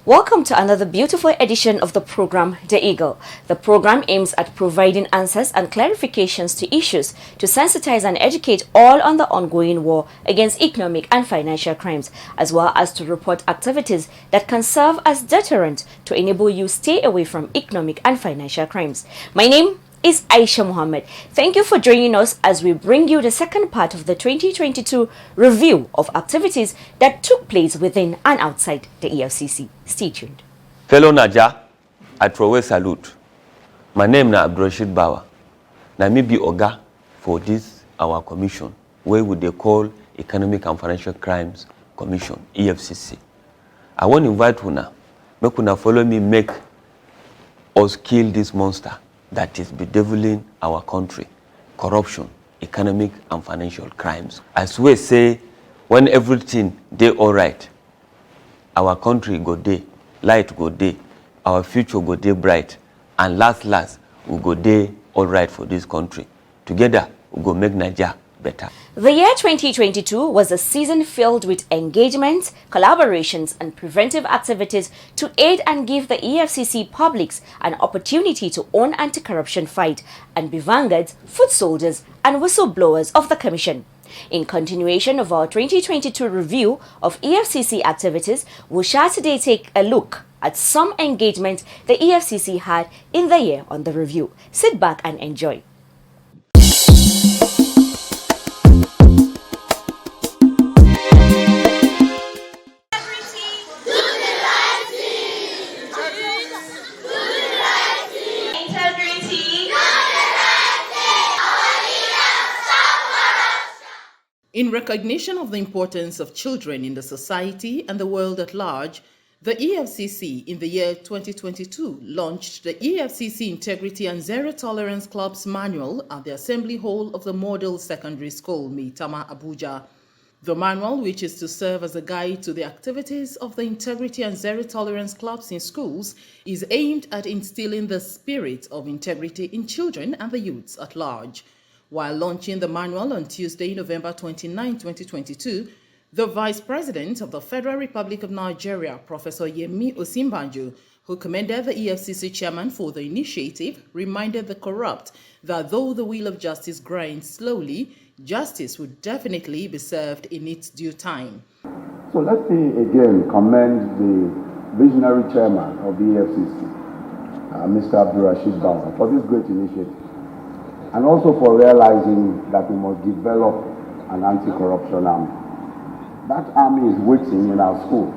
Welcome to another beautiful edition of the program, The Eagle. The program aims at providing answers and clarifications to issues to sensitize and educate all on the ongoing war against economic and financial crimes, as well as to report activities that can serve as deterrent to enable you stay away from economic and financial crimes. My name is Aisha Mohammed. Thank you for joining us as we bring you the second part of the 2022 review of activities that took place within and outside the EFCC. Stay tuned. Fellow Naja, I throw a salute. My name is Abdurrashid Bawa. Na me be Oga for this our commission, where we they call Economic and Financial Crimes Commission, EFCC. I want to invite una, make una follow me, make us kill this monster that is bedeviling our country, corruption, economic and financial crimes. As we say, when everything dey all right, our country go dey, light go dey, our future go dey bright, and last we go dey all right for this country. Together, we go make Nigeria better. The year 2022 was a season filled with engagement, collaborations and preventive activities to aid and give the EFCC publics an opportunity to own anti-corruption fight and be vanguards, foot soldiers and whistleblowers of the Commission. In continuation of our 2022 review of EFCC activities, we shall today take a look at some engagement the EFCC had in the year on the review. Sit back and enjoy. In recognition of the importance of children in the society and the world at large, the EFCC in the year 2022 launched the EFCC Integrity and Zero Tolerance Club's manual at the Assembly Hall of the Model Secondary School, Maitama, Abuja. The manual, which is to serve as a guide to the activities of the Integrity and Zero Tolerance Clubs in schools, is aimed at instilling the spirit of integrity in children and the youths at large. While launching the manual on Tuesday, November 29, 2022, the Vice President of the Federal Republic of Nigeria, Professor Yemi Osinbajo, who commended the EFCC chairman for the initiative, reminded the corrupt that though the wheel of justice grinds slowly, justice would definitely be served in its due time. So let me again commend the visionary chairman of the EFCC, Mr. Abdurrashid Bawa, for this great initiative, and also for realizing that we must develop an anti-corruption army. That army is waiting in our schools,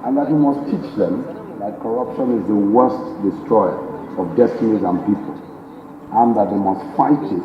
and that we must teach them that corruption is the worst destroyer of destinies and people, and that they must fight it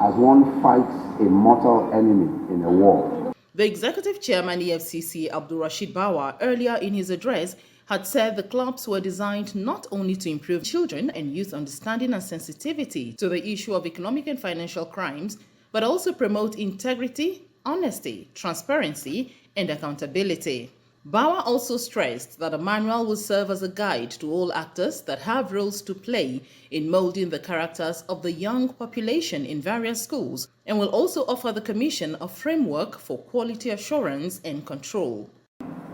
as one fights a mortal enemy in a war. The executive chairman EFCC, Abdurrashid Bawa, earlier in his address had said the clubs were designed not only to improve children and youth understanding and sensitivity to the issue of economic and financial crimes, but also promote integrity, honesty, transparency, and accountability. Bawa also stressed that the manual will serve as a guide to all actors that have roles to play in molding the characters of the young population in various schools, and will also offer the Commission a framework for quality assurance and control.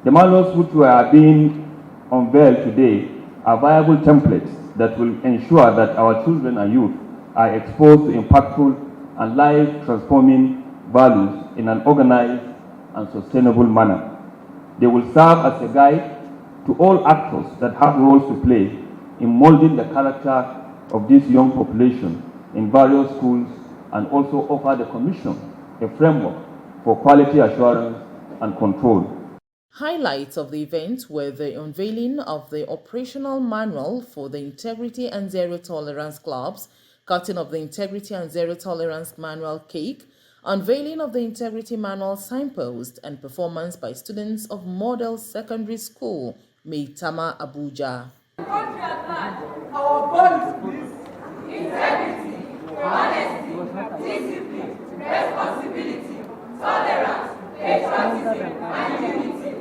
The manuals which were being unveiled today are viable templates that will ensure that our children and youth are exposed to impactful and life-transforming values in an organized and sustainable manner. They will serve as a guide to all actors that have roles to play in molding the character of this young population in various schools, and also offer the Commission a framework for quality assurance and control. Highlights of the event were the unveiling of the operational manual for the Integrity and Zero Tolerance Clubs, cutting of the Integrity and Zero Tolerance Manual cake, unveiling of the Integrity Manual signpost, and performance by students of Model Secondary School, Maitama Abuja. Our values, please. Integrity, honesty, discipline, responsibility, tolerance, patriotism, and unity.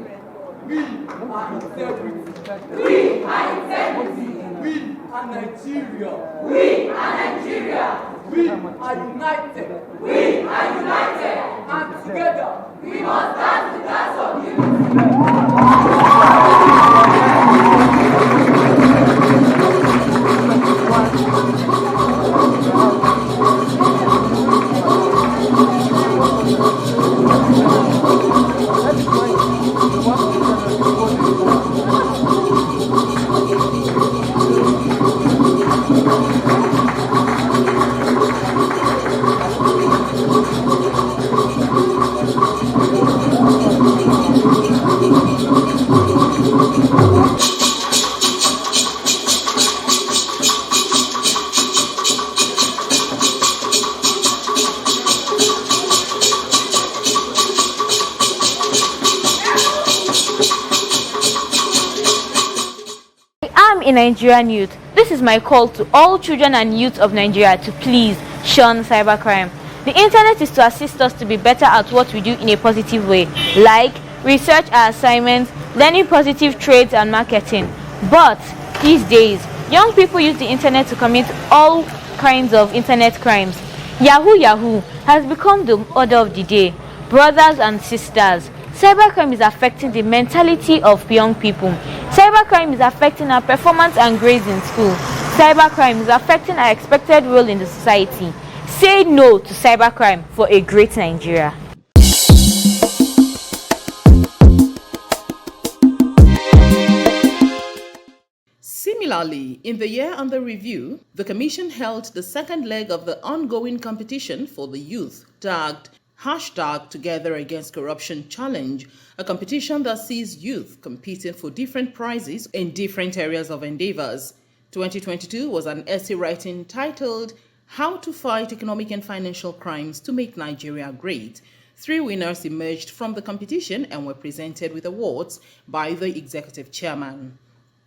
We are integrity. We are integrity. We are Nigeria. We are Nigeria. We are united. We are united. And together, we must dance the dance of unity. A Nigerian youth. This is my call to all children and youth of Nigeria to please shun cybercrime. The internet is to assist us to be better at what we do in a positive way, like research our assignments, learning positive trades and marketing. But these days, young people use the internet to commit all kinds of internet crimes. Yahoo has become the order of the day. Brothers and sisters, cybercrime is affecting the mentality of young people. Cybercrime is affecting our performance and grades in school. Cybercrime is affecting our expected role in the society. Say no to cybercrime for a great Nigeria. Similarly, in the year under review, the Commission held the second leg of the ongoing competition for the youth tagged #Together Against Corruption Challenge, a competition that sees youth competing for different prizes in different areas of endeavors. 2022 was an essay writing titled How to Fight Economic and Financial Crimes to Make Nigeria Great. 3 winners emerged from the competition and were presented with awards by the executive chairman.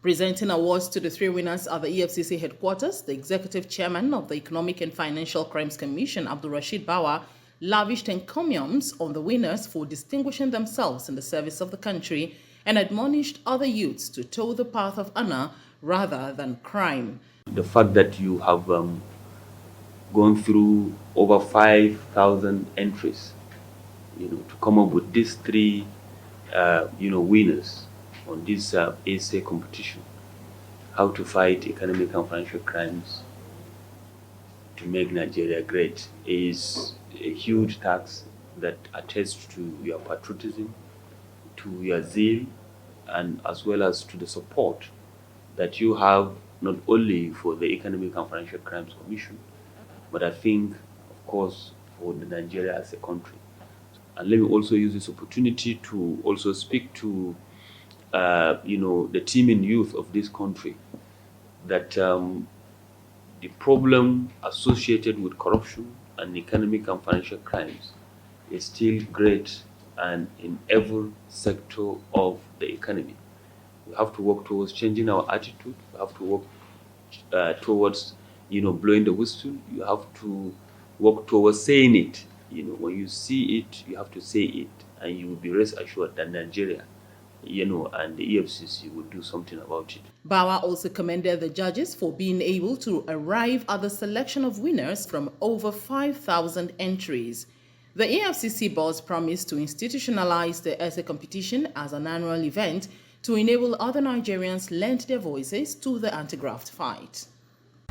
Presenting awards to the 3 winners at the EFCC headquarters, the executive chairman of the Economic and Financial Crimes Commission, Abdulrasheed Bawa, lavished encomiums on the winners for distinguishing themselves in the service of the country and admonished other youths to toe the path of honor rather than crime. The fact that you have gone through over 5,000 entries, to come up with these 3, winners on this essay competition, how to fight economic and financial crimes to make Nigeria great, is a huge task that attests to your patriotism, to your zeal, and as well as to the support that you have not only for the Economic and Financial Crimes Commission, but I think, of course, for Nigeria as a country. And let me also use this opportunity to also speak to, the teeming youth of this country, that the problem associated with corruption and economic and financial crimes is still great and in every sector of the economy. We have to work towards changing our attitude. We have to work towards, blowing the whistle. You have to work towards saying it. When you see it, you have to say it, and you will be rest assured that Nigeria, and the EFCC will do something about it. Bawa also commended the judges for being able to arrive at the selection of winners from over 5,000 entries. The EFCC boss promised to institutionalize the essay competition as an annual event to enable other Nigerians lend their voices to the anti-graft fight.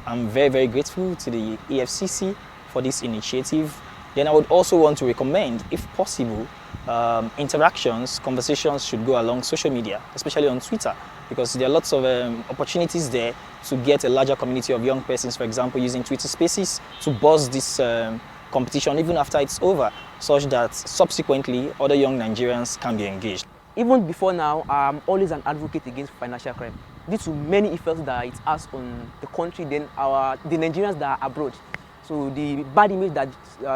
I'm very, very grateful to the EFCC for this initiative. Then I would also want to recommend, if possible, interactions, conversations should go along social media, especially on Twitter, because there are lots of opportunities there to get a larger community of young persons, for example, using Twitter Spaces to buzz this competition even after it's over, such that subsequently other young Nigerians can be engaged. Even before now, I'm always an advocate against financial crime due to many effects that it has on the country, then the Nigerians that are abroad. So the bad image that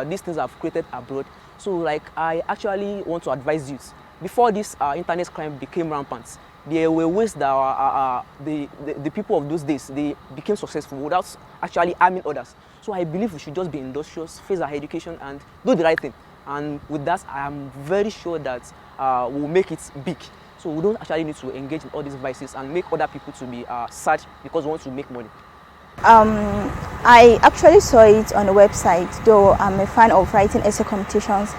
these things have created abroad. So I actually want to advise youth. Before this internet crime became rampant, there were ways that the people of those days, they became successful without actually harming others. So I believe we should just be industrious, face our education, and do the right thing. And with that, I am very sure that we'll make it big. So we don't actually need to engage in all these vices and make other people to be sad because we want to make money. I actually saw it on the website, though I'm a fan of writing essay competitions.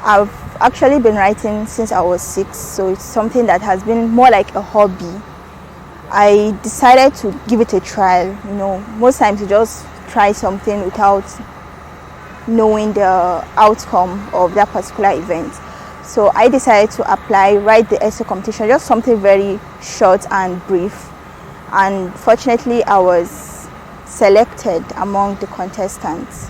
I've actually been writing since I was 6, so it's something that has been more like a hobby. I decided to give it a trial. You know, most times you just try something without knowing the outcome of that particular event. So I decided to apply, write the essay competition, just something very short and brief. And fortunately, I was selected among the contestants.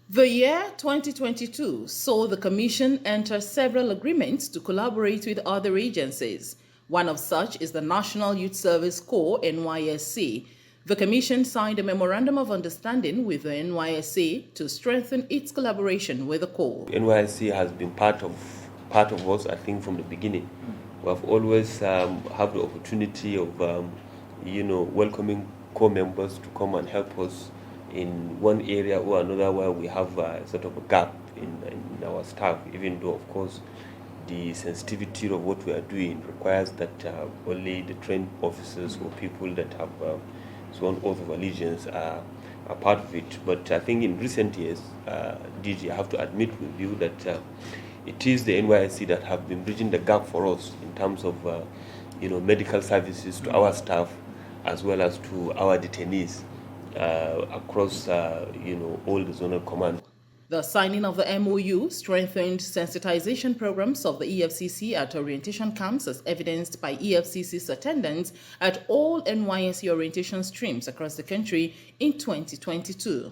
The year 2022 saw the Commission enter several agreements to collaborate with other agencies. One of such is the National Youth Service Corps, NYSC. The Commission signed a Memorandum of Understanding with the NYSC to strengthen its collaboration with the Corps. NYSC has been part of us, I think, from the beginning. We have always had the opportunity of, welcoming Corps members to come and help us in one area or another where we have sort of a gap in our staff, even though, of course, the sensitivity of what we are doing requires that only the trained officers or people that have sworn oath of allegiance are part of it. But I think in recent years, DG, I have to admit with you that it is the NYSC that have been bridging the gap for us in terms of medical services to our staff as well as to our detainees across all the zonal commands. The signing of the MOU strengthened sensitization programs of the EFCC at orientation camps, as evidenced by EFCC's attendance at all NYSC orientation streams across the country in 2022.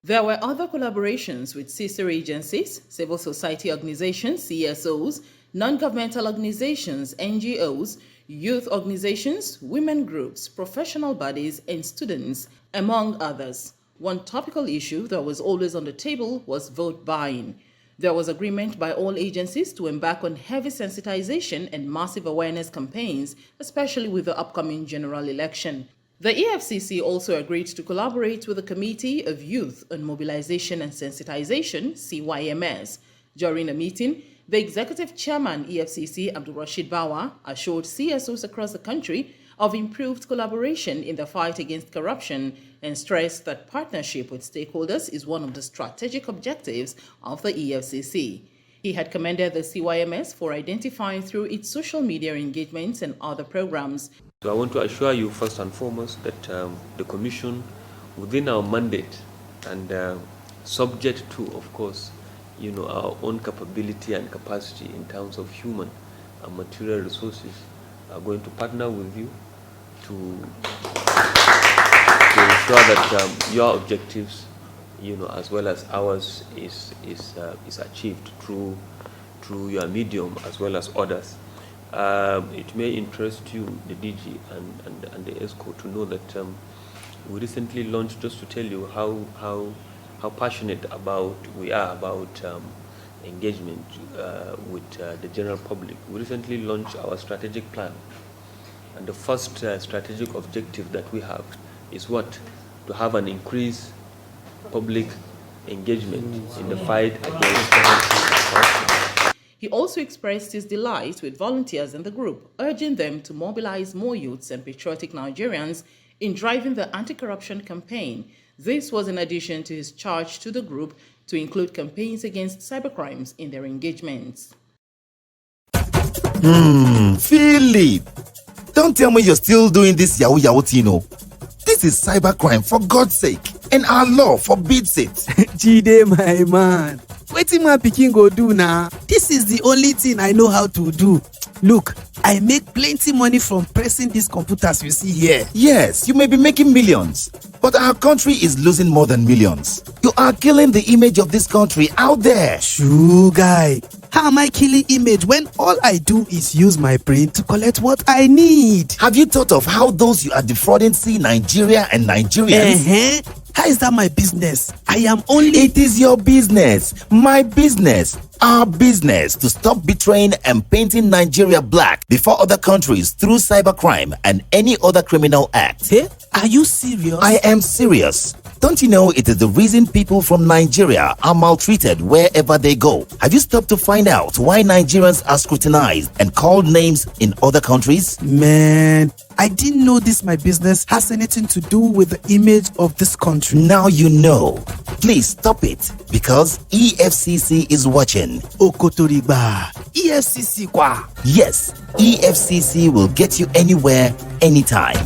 There were other collaborations with sister agencies, civil society organizations, CSOs, non-governmental organizations, NGOs, youth organizations, women groups, professional bodies, and students, among others. One topical issue that was always on the table was vote buying. There was agreement by all agencies to embark on heavy sensitization and massive awareness campaigns, especially with the upcoming general election. The EFCC also agreed to collaborate with the Committee of Youth on Mobilization and Sensitization, CYMS. During a meeting, the Executive Chairman, EFCC, Abdul-Rashid Bawa, assured CSOs across the country of improved collaboration in the fight against corruption and stressed that partnership with stakeholders is one of the strategic objectives of the EFCC. He had commended the CYMS for identifying through its social media engagements and other programs. So I want to assure you first and foremost that the Commission, within our mandate and subject to, of course, our own capability and capacity in terms of human and material resources, are going to partner with you to ensure that your objectives, as well as ours, is achieved through your medium as well as others. It may interest you, the DG and the ESCO, to know that we recently launched, just to tell you how passionate we are about engagement with the general public. We recently launched our strategic plan, and the first strategic objective that we have is what? To have an increased public engagement in the fight against corruption. He also expressed his delight with volunteers in the group, urging them to mobilize more youths and patriotic Nigerians in driving the anti-corruption campaign. This was in addition to his charge to the group to include campaigns against cybercrimes in their engagements. Philip, don't tell me you're still doing this yahoo thing. This is cybercrime, for God's sake, and our law forbids it. Jide, my man, wetin my pikin go do now? This is the only thing I know how to do. Look, I make plenty money from pressing these computers you see here. Yes, you may be making millions, but our country is losing more than millions. You are killing the image of this country out there. Shoo, guy, How am I killing image when all I do is use my brain to collect what I need? Have you thought of how those you are defrauding see Nigeria and Nigerians? How is that my business? I am only... It is your business, my business, our business to stop betraying and painting Nigeria black before other countries through cybercrime and any other criminal act. Hey, are you serious? I am serious. Don't you know it is the reason people from Nigeria are maltreated wherever they go? Have you stopped to find out why Nigerians are scrutinized and called names in other countries? Man, I didn't know this my business has anything to do with the image of this country. Now you know. Please stop it because EFCC is watching. Okotoriba. EFCC kwa. Yes, EFCC will get you anywhere, anytime.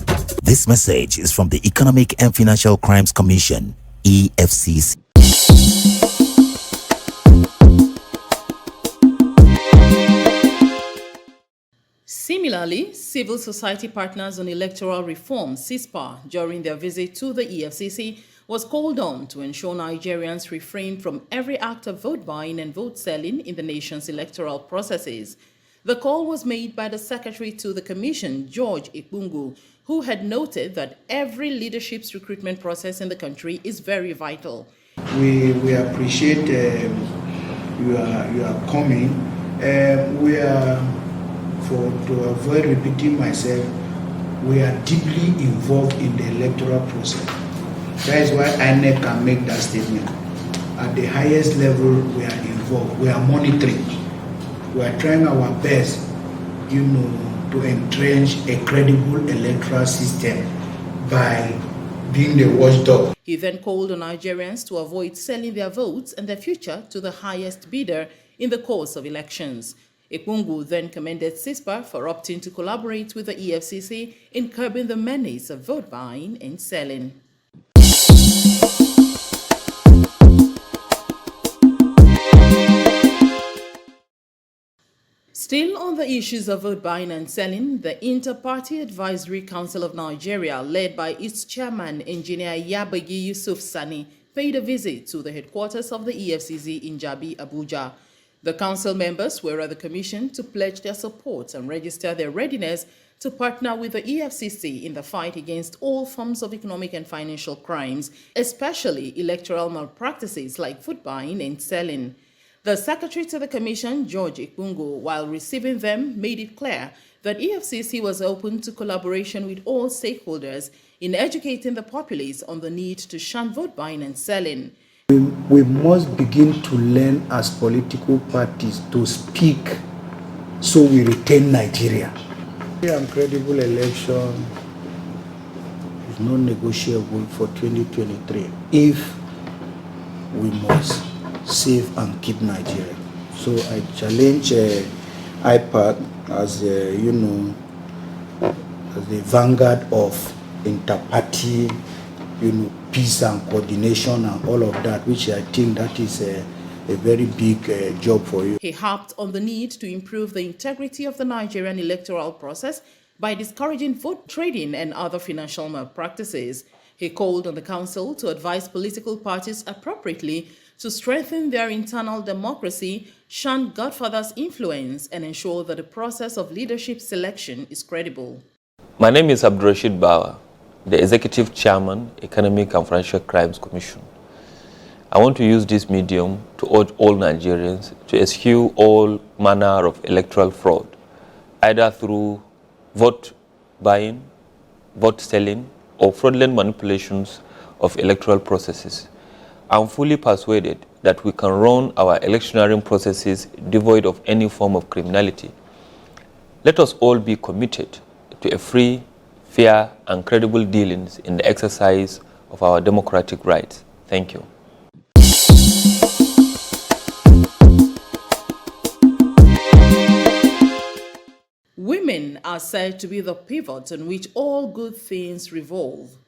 This message is from the Economic and Financial Crimes Commission, EFCC. Similarly, civil society partners on electoral reform, CISPA, during their visit to the EFCC, was called on to ensure Nigerians refrain from every act of vote buying and vote selling in the nation's electoral processes. The call was made by the Secretary to the Commission, George Ikpungu, who had noted that every leadership's recruitment process in the country is very vital. We appreciate you are coming. We are, to avoid repeating myself, we are deeply involved in the electoral process. That is why INEC can make that statement. At the highest level, we are involved. We are monitoring. We are trying our best, to entrench a credible electoral system by being the watchdog. He then called on Nigerians to avoid selling their votes and their future to the highest bidder in the course of elections. Ikpungu then commended CISPA for opting to collaborate with the EFCC in curbing the menace of vote buying and selling. Still on the issues of vote buying and selling, the Inter-Party Advisory Council of Nigeria, led by its chairman, Engineer Yabagi Yusuf Sani, paid a visit to the headquarters of the EFCC in Jabi, Abuja. The council members were at the commission to pledge their support and register their readiness to partner with the EFCC in the fight against all forms of economic and financial crimes, especially electoral malpractices like vote buying and selling. The Secretary to the Commission, George Ikpungu, while receiving them, made it clear that EFCC was open to collaboration with all stakeholders in educating the populace on the need to shun vote buying and selling. We must begin to learn as political parties to speak so we retain Nigeria. Free and credible election is non-negotiable for 2023 if we must save and keep Nigeria. So I challenge IPAC as as the vanguard of inter-party, peace and coordination and all of that, which I think that is a very big job for you. He harped on the need to improve the integrity of the Nigerian electoral process by discouraging vote trading and other financial malpractices. He called on the council to advise political parties appropriately to strengthen their internal democracy, shun Godfather's influence, and ensure that the process of leadership selection is credible. My name is Abdurrashid Bawa, the Executive Chairman, Economic and Financial Crimes Commission. I want to use this medium to urge all Nigerians to eschew all manner of electoral fraud, either through vote buying, vote selling, or fraudulent manipulations of electoral processes. I'm fully persuaded that we can run our electioneering processes devoid of any form of criminality. Let us all be committed to a free, fair, and credible dealings in the exercise of our democratic rights. Thank you. Women are said to be the pivot on which all good things revolve.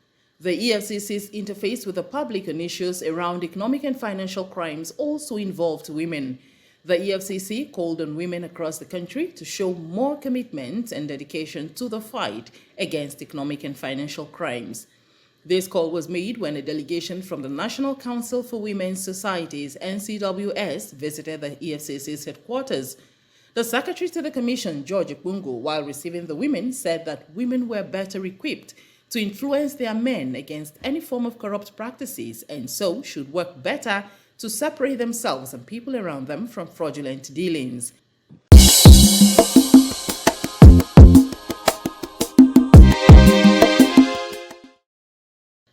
The EFCC's interface with the public on issues around economic and financial crimes also involved women. The EFCC called on women across the country to show more commitment and dedication to the fight against economic and financial crimes. This call was made when a delegation from the National Council for Women's Societies, NCWS, visited the EFCC's headquarters. The secretary to the commission, George Ipungu, while receiving the women, said that women were better equipped to influence their men against any form of corrupt practices and so should work better to separate themselves and people around them from fraudulent dealings.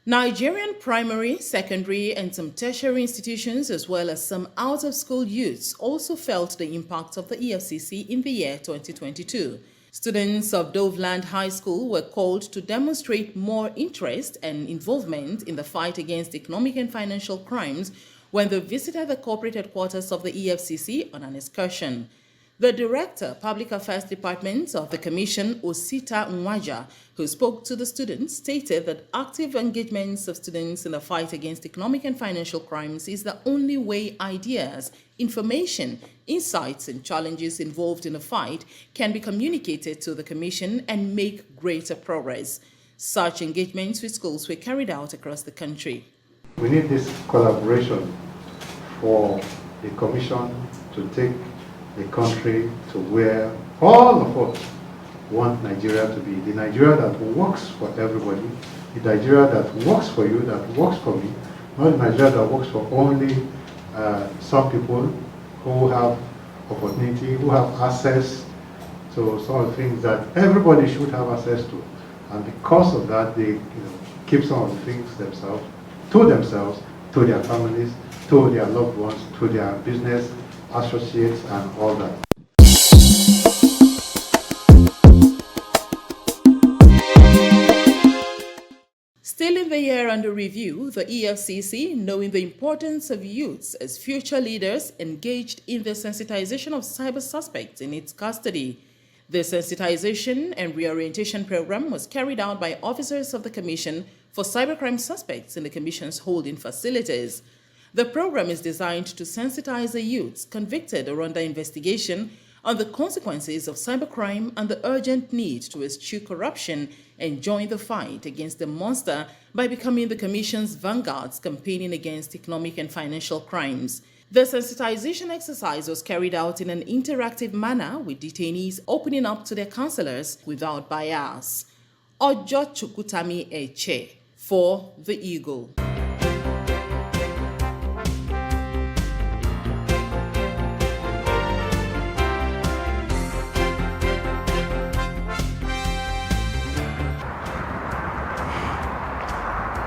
Nigerian primary, secondary, and some tertiary institutions, as well as some out-of-school youths, also felt the impact of the EFCC in the year 2022. Students of Doveland High School were called to demonstrate more interest and involvement in the fight against economic and financial crimes when they visited the corporate headquarters of the EFCC on an excursion. The Director, Public Affairs Department of the Commission, Osita Nwaja, who spoke to the students, stated that active engagements of students in the fight against economic and financial crimes is the only way ideas, information, insights, and challenges involved in the fight can be communicated to the Commission and make greater progress. Such engagements with schools were carried out across the country. We need this collaboration for the Commission to take the country to where all of us want Nigeria to be. The Nigeria that works for everybody, the Nigeria that works for you, that works for me, not the Nigeria that works for only some people who have opportunity, who have access to some of the things that everybody should have access to. And because of that, they keep some of the things themselves, to their families, to their loved ones, to their business associates and all that. Still in the year under review, the EFCC, knowing the importance of youths as future leaders, engaged in the sensitization of cyber suspects in its custody. The sensitization and reorientation program was carried out by officers of the Commission for Cybercrime Suspects in the Commission's holding facilities. The program is designed to sensitize the youths convicted or under investigation on the consequences of cybercrime and the urgent need to eschew corruption and join the fight against the monster by becoming the Commission's vanguards campaigning against economic and financial crimes. The sensitization exercise was carried out in an interactive manner with detainees opening up to their counselors without bias. Ojo Chukutami Eche for The Eagle.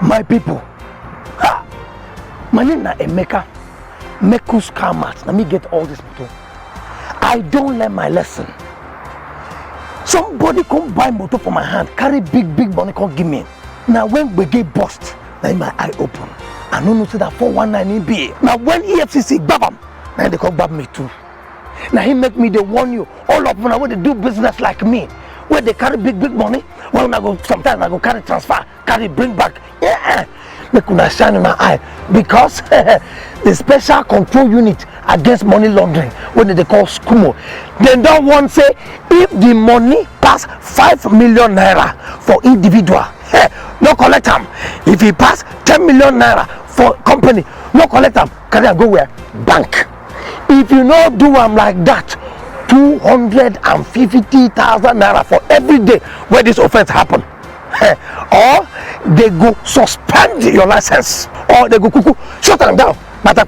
My people, my name is Emeka, Mekus Kamat. Let me get all this motor. I don't learn my lesson. Somebody come buy motor for my hand, carry big money, come give me. Now when we get bust, now my eye open. I don't know that 419 be. Now when EFCC grab him, now they come grab me too. Now he make me, they warn you, all of them when they do business like me, where they carry big money. Well, I go sometimes I go carry transfer, carry bring back. Yeah, make una shine in my eye because the special control unit against money laundering, when they call SCUMO, they don't want say if the money pass 5 million naira for individual, no collect them. If it pass 10 million naira for company, no collect them. Can I go where? Bank. If you not do them like that, 250,000 naira for every day where this offense happen. Or they go suspend your license, or they go cuckoo, shut them down, pata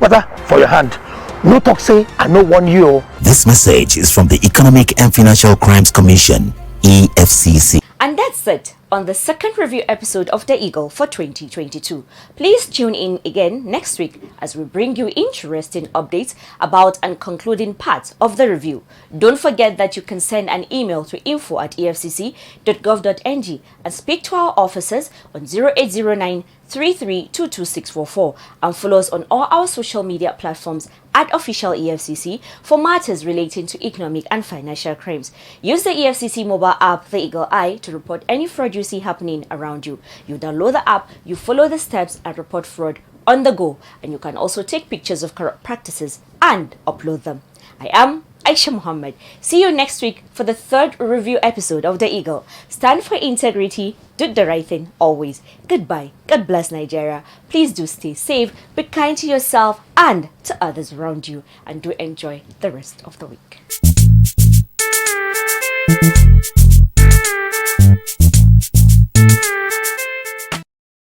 for your hand. No talk say, I know one you. This message is from the Economic and Financial Crimes Commission, EFCC. And that's it on the second review episode of The Eagle for 2022. Please tune in again next week as we bring you interesting updates about and concluding parts of the review. Don't forget that you can send an email to info@efcc.gov.ng and speak to our officers on 0809 3322 and follow us on all our social media platforms at official EFCC for matters relating to economic and financial crimes. Use the EFCC mobile app, The Eagle Eye, to report any fraud you see happening around you. You download the app, you follow the steps and report fraud on the go, and you can also take pictures of corrupt practices and upload them. I am Aisha Muhammad. See you next week for the 3rd review episode of The Eagle. Stand for integrity, do the right thing always. Goodbye. God bless Nigeria. Please do stay safe, be kind to yourself and to others around you, and do enjoy the rest of the week.